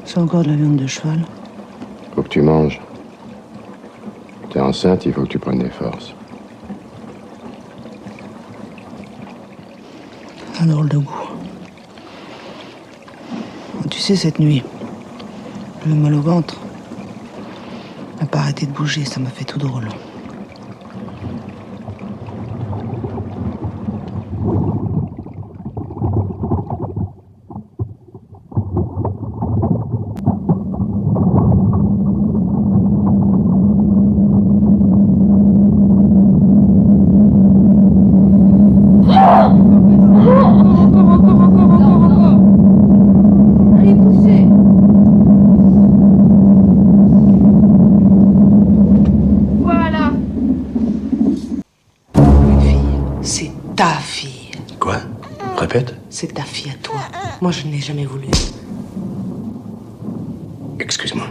C'est encore de la viande de cheval. Faut que tu manges. T'es enceinte, il faut que tu prennes des forces. Un drôle de goût. Tu sais, cette nuit, le mal au ventre n'a pas arrêté de bouger, ça m'a fait tout drôle. Ta fille. Quoi? Répète. C'est ta fille à toi. Moi, je ne l'ai jamais voulu. Excuse-moi.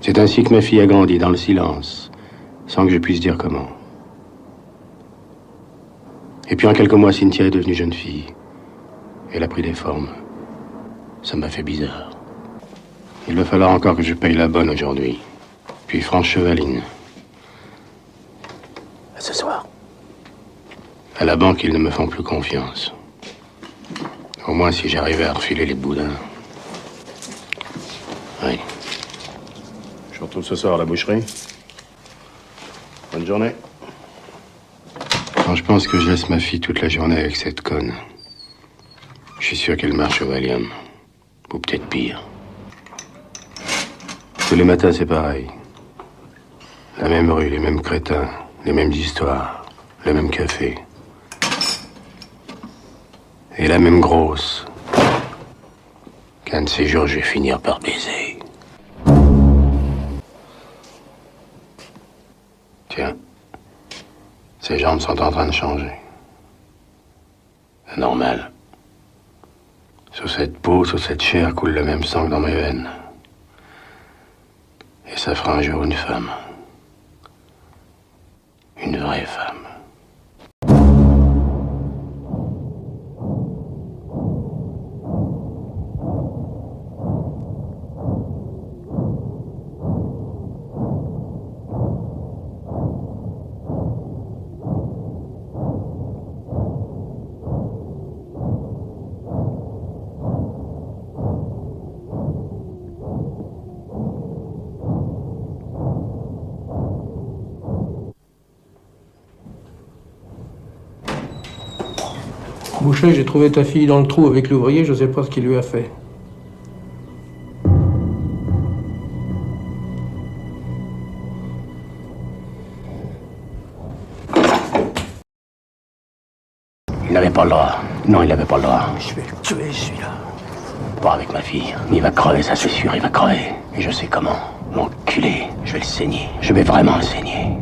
C'est ainsi que ma fille a grandi, dans le silence, sans que je puisse dire comment. Et puis en quelques mois, Cynthia est devenue jeune fille. Elle a pris des formes. Ça m'a fait bizarre. Il va falloir encore que je paye la bonne aujourd'hui. Puis Franche Chevaline. Ce soir. À la banque, ils ne me font plus confiance. Au moins, si j'arrivais à refiler les boudins. Oui. Je vous retrouve ce soir à la boucherie. Bonne journée. Quand je pense que je laisse ma fille toute la journée avec cette conne, je suis sûr qu'elle marche au Valium. Ou peut-être pire. Tous les matins, c'est pareil. La même rue, les mêmes crétins. Les mêmes histoires, le même café. Et la même grosse. Qu'un de ces jours, je vais finir par baiser. Tiens, ses jambes sont en train de changer. C'est normal. Sous cette peau, sous cette chair, coule le même sang que dans mes veines. Et ça fera un jour une femme. Une vraie femme. Boucher, j'ai trouvé ta fille dans le trou avec l'ouvrier, je sais pas ce qu'il lui a fait. Il n'avait pas le droit. Non, il n'avait pas le droit. Je vais le tuer, celui-là. Pas avec ma fille. Il va crever, ça c'est sûr, il va crever. Et je sais comment. L'enculé, je vais le saigner. Je vais vraiment le saigner.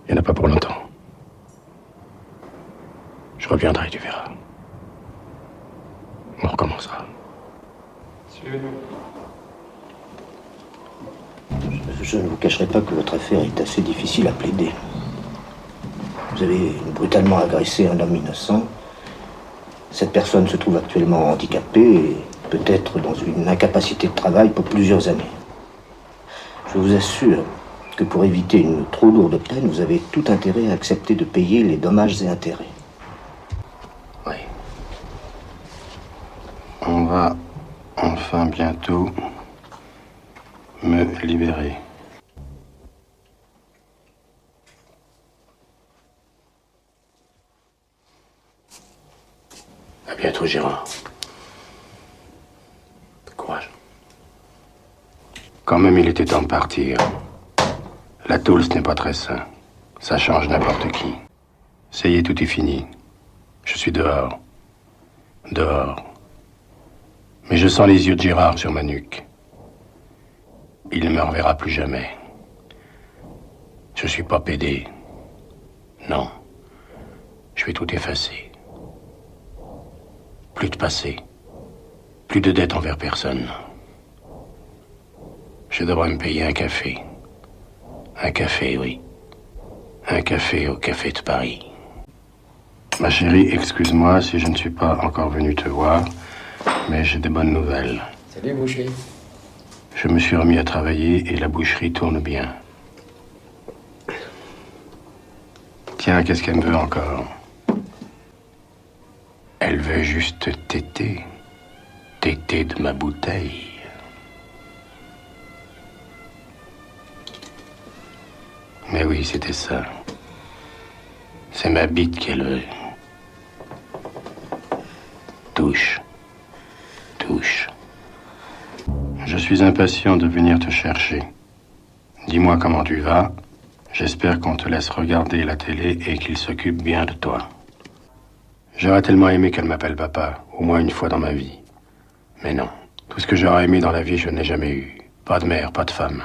Il n'y en a pas pour longtemps. Je reviendrai, tu verras. On recommencera. Suivez-nous. Je ne vous cacherai pas que votre affaire est assez difficile à plaider. Vous avez brutalement agressé un homme innocent. Cette personne se trouve actuellement handicapée et peut-être dans une incapacité de travail pour plusieurs années. Je vous assure que pour éviter une trop lourde peine, vous avez tout intérêt à accepter de payer les dommages et intérêts. Oui. On va enfin bientôt me libérer. À bientôt, Gérard. Courage. Quand même, il était temps de partir. La tôle, ce n'est pas très sain. Ça change n'importe qui. Ça y est, tout est fini. Je suis dehors. Dehors. Mais je sens les yeux de Gérard sur ma nuque. Il ne me reverra plus jamais. Je suis pas pédé. Non. Je vais tout effacer. Plus de passé. Plus de dette envers personne. Je devrais me payer un café. Un café, oui. Un café au Café de Paris. Ma chérie, excuse-moi si je ne suis pas encore venu te voir, mais j'ai des bonnes nouvelles. Salut, boucher. Je me suis remis à travailler et la boucherie tourne bien. Tiens, qu'est-ce qu'elle me veut encore? Elle veut juste téter. Téter de ma bouteille. Mais oui, c'était ça. C'est ma bite qu'elle veut. Touche. Touche. Je suis impatient de venir te chercher. Dis-moi comment tu vas. J'espère qu'on te laisse regarder la télé et qu'il s'occupe bien de toi. J'aurais tellement aimé qu'elle m'appelle papa, au moins une fois dans ma vie. Mais non. Tout ce que j'aurais aimé dans la vie, je n'ai jamais eu. Pas de mère, pas de femme.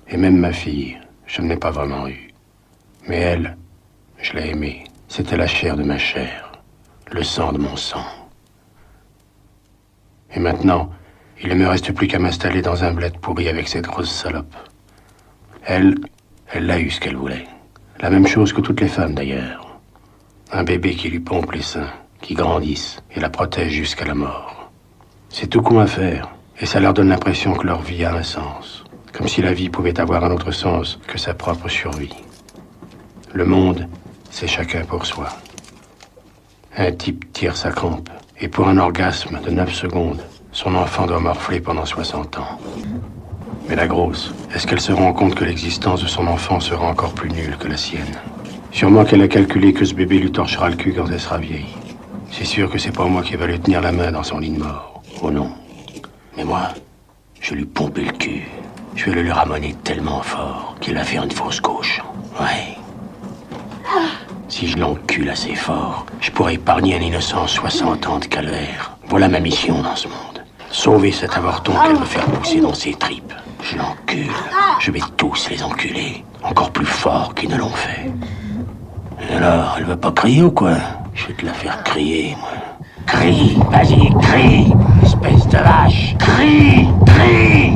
Et même ma fille, je ne l'ai pas vraiment eue. Mais elle, je l'ai aimée. C'était la chair de ma chair. Le sang de mon sang. Et maintenant, il ne me reste plus qu'à m'installer dans un bled pourri avec cette grosse salope. Elle a eu ce qu'elle voulait. La même chose que toutes les femmes, d'ailleurs. Un bébé qui lui pompe les seins, qui grandisse et la protège jusqu'à la mort. C'est tout con à faire, et ça leur donne l'impression que leur vie a un sens. Comme si la vie pouvait avoir un autre sens que sa propre survie. Le monde, c'est chacun pour soi. Un type tire sa crampe, et pour un orgasme de 9 secondes, son enfant doit morfler pendant 60 ans. Mais la grosse, est-ce qu'elle se rend compte que l'existence de son enfant sera encore plus nulle que la sienne? Sûrement qu'elle a calculé que ce bébé lui torchera le cul quand elle sera vieille. C'est sûr que c'est pas moi qui va lui tenir la main dans son lit de mort. Oh non. Mais moi, je vais lui pomper le cul. Je vais le lui ramener tellement fort qu'il va faire une fausse gauche. Ouais. Si je l'encule assez fort, je pourrais épargner un innocent 60 ans de calvaire. Voilà ma mission dans ce monde. Sauver cet avorton qu'elle veut faire pousser dans ses tripes. Je l'encule. Je vais tous les enculer. Encore plus fort qu'ils ne l'ont fait. Et alors, elle veut pas crier ou quoi? Je vais te la faire crier, moi. Crie, vas-y, crie, espèce de vache. Crie, crie.